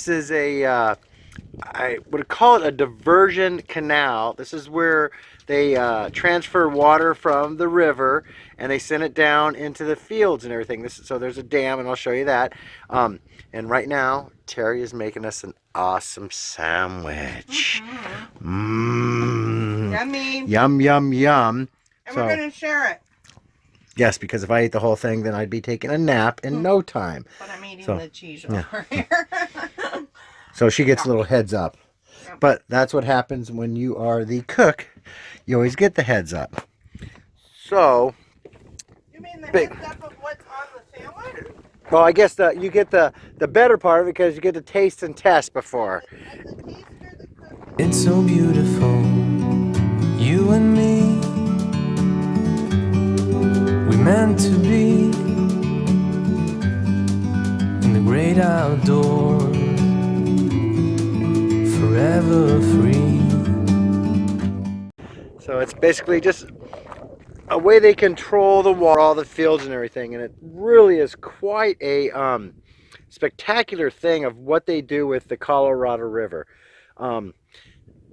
this is a, I would call it a diversion canal. This is where they transfer water from the river and they send it down into the fields and everything. So there's a dam, and I'll show you that. And right now, Terry is making us an awesome sandwich. Yummy. Yum, yum, yum. And we're going to share it. Yes, because if I ate the whole thing, then I'd be taking a nap in no time. But I'm eating the cheese over here. So she gets a little heads up. Yep. But that's what happens when you are the cook. You always get the heads up. So... You mean the heads up of what's on the sandwich? Well, I guess you get the better part of it because you get to taste and test before. It's so beautiful, you and me. We meant to be in the great outdoors, forever free. So it's basically just a way they control the water, all the fields and everything, and it really is quite a spectacular thing of what they do with the Colorado River. And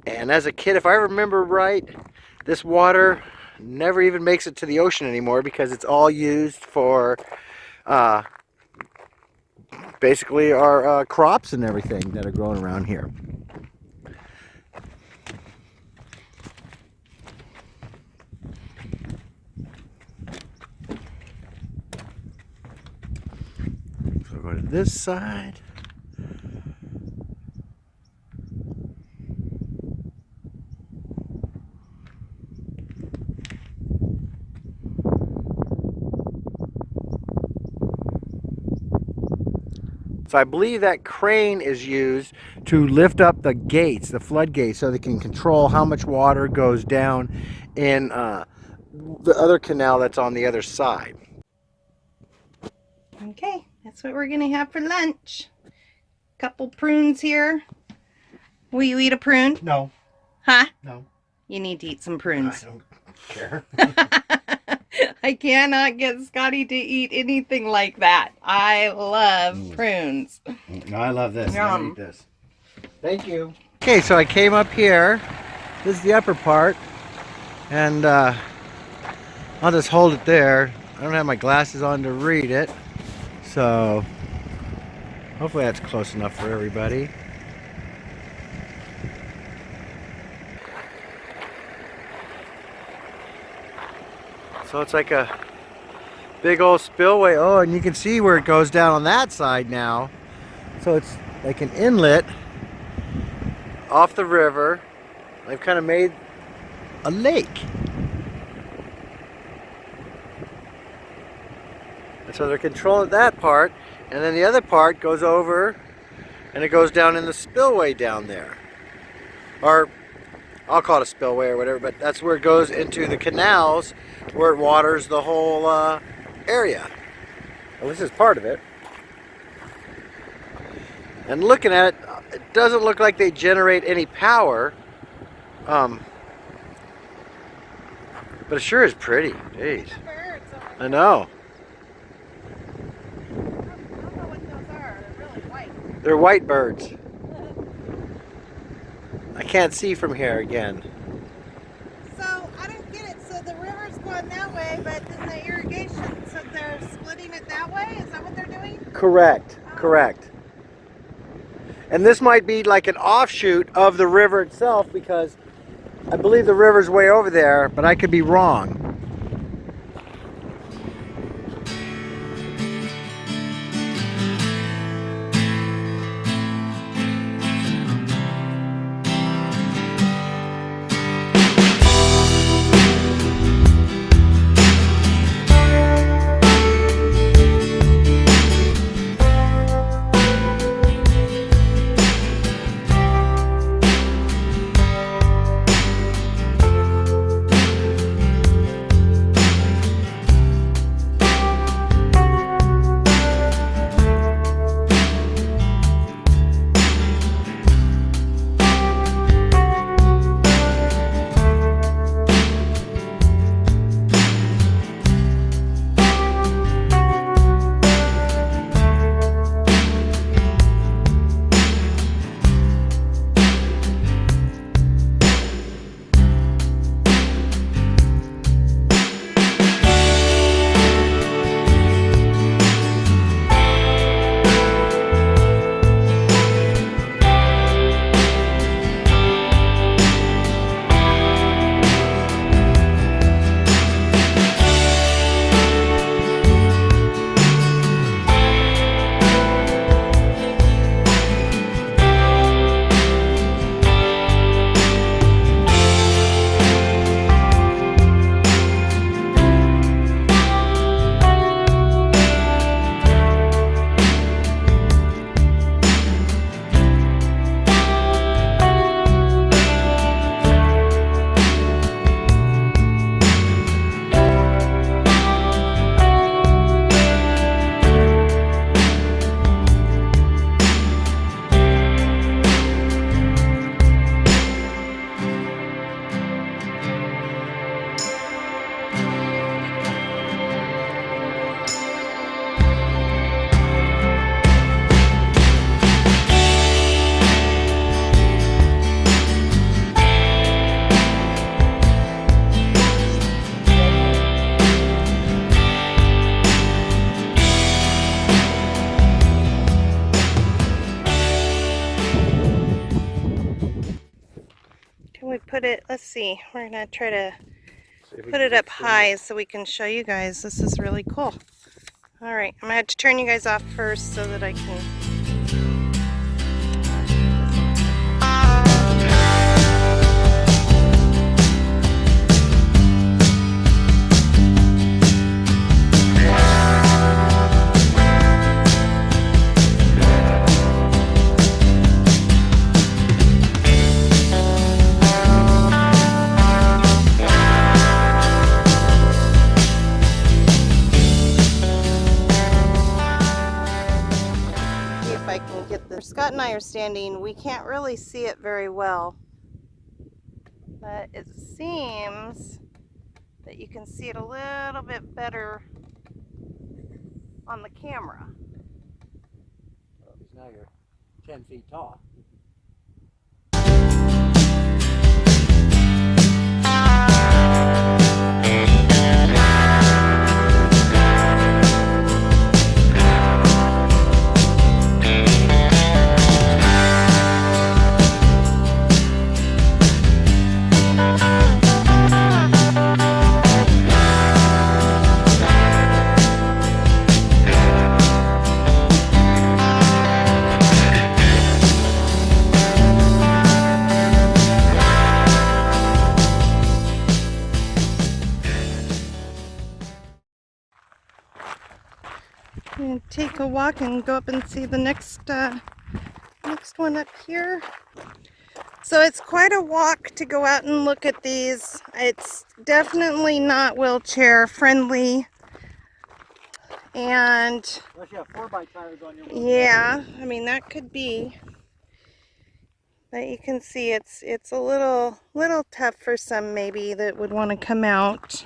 as a kid, if I remember right, this water never even makes it to the ocean anymore because it's all used for basically our crops and everything that are growing around here. So go to this side. So I believe that crane is used to lift up the gates, the floodgates, so they can control how much water goes down in the other canal that's on the other side. Okay, that's what we're gonna have for lunch. Couple prunes here. Will you eat a prune? No. Huh? No. You need to eat some prunes. I don't care. I cannot get Scotty to eat anything like that. I love prunes. No, I love this. Yum. I eat this. Thank you. Okay, so I came up here. This is the upper part. And I'll just hold it there. I don't have my glasses on to read it. So hopefully that's close enough for everybody. So it's like a big old spillway. Oh, and you can see where it goes down on that side now. So it's like an inlet off the river. They've kind of made a lake. And so they're controlling that part. And then the other part goes over and it goes down in the spillway down there. Or I'll call it a spillway or whatever, but that's where it goes into the canals where it waters the whole area. Well, this is part of it. And looking at it, it doesn't look like they generate any power. But it sure is pretty. Jeez. I know. I don't know what those are. They're really white. They're white birds. I can't see from here again. So, I don't get it. So, the river's going that way, but then the irrigation, so they're splitting it that way? Is that what they're doing? Correct. Correct. And this might be like an offshoot of the river itself because I believe the river's way over there, but I could be wrong. we put it, let's see, we're gonna try to See if we put can it up zoom high so we can show you guys. This is really cool. All right, I'm gonna have to turn you guys off first so that I can. I can get this. Scott and I are standing. We can't really see it very well, but it seems that you can see it a little bit better on the camera. Well, because now you're 10 feet tall. And take a walk and go up and see the next one up here. So it's quite a walk to go out and look at these. It's definitely not wheelchair friendly. And Unless you have 4x tires on your yeah, I mean that could be. But you can see it's a little tough for some maybe that would want to come out.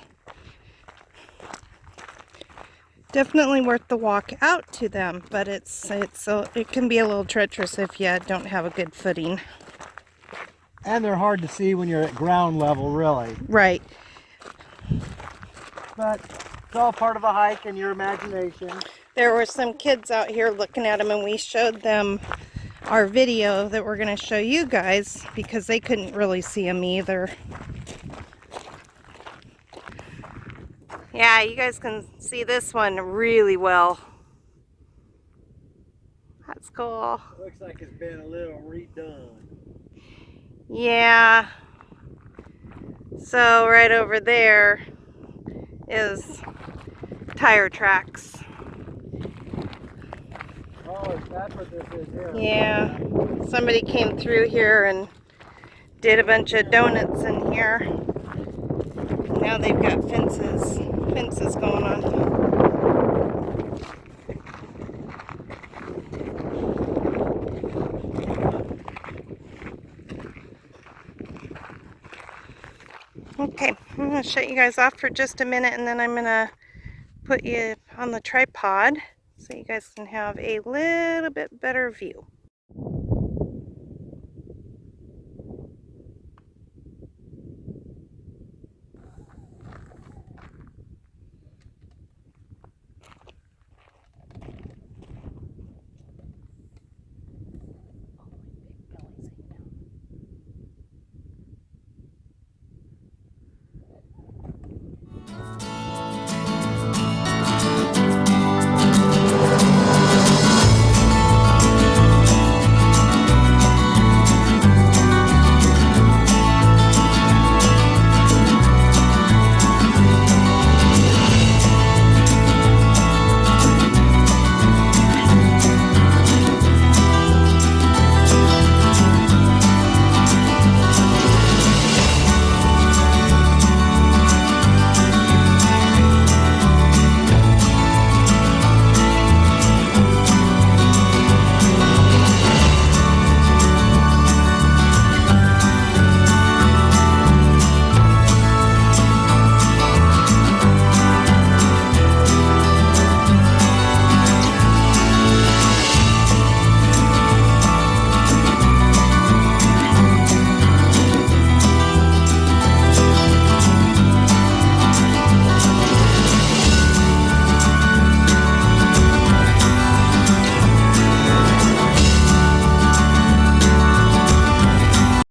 Definitely worth the walk out to them, but it can be a little treacherous if you don't have a good footing. And they're hard to see when you're at ground level, really. Right. But it's all part of a hike and your imagination. There were some kids out here looking at them, and we showed them our video that we're going to show you guys because they couldn't really see them either. Yeah, you guys can see this one really well. That's cool. Looks like it's been a little redone. Yeah. So right over there is tire tracks. Oh, that's what this is here. Yeah. Somebody came through here and did a bunch of donuts in here. Now they've got fences going on. Okay, I'm going to shut you guys off for just a minute, and then I'm going to put you on the tripod so you guys can have a little bit better view.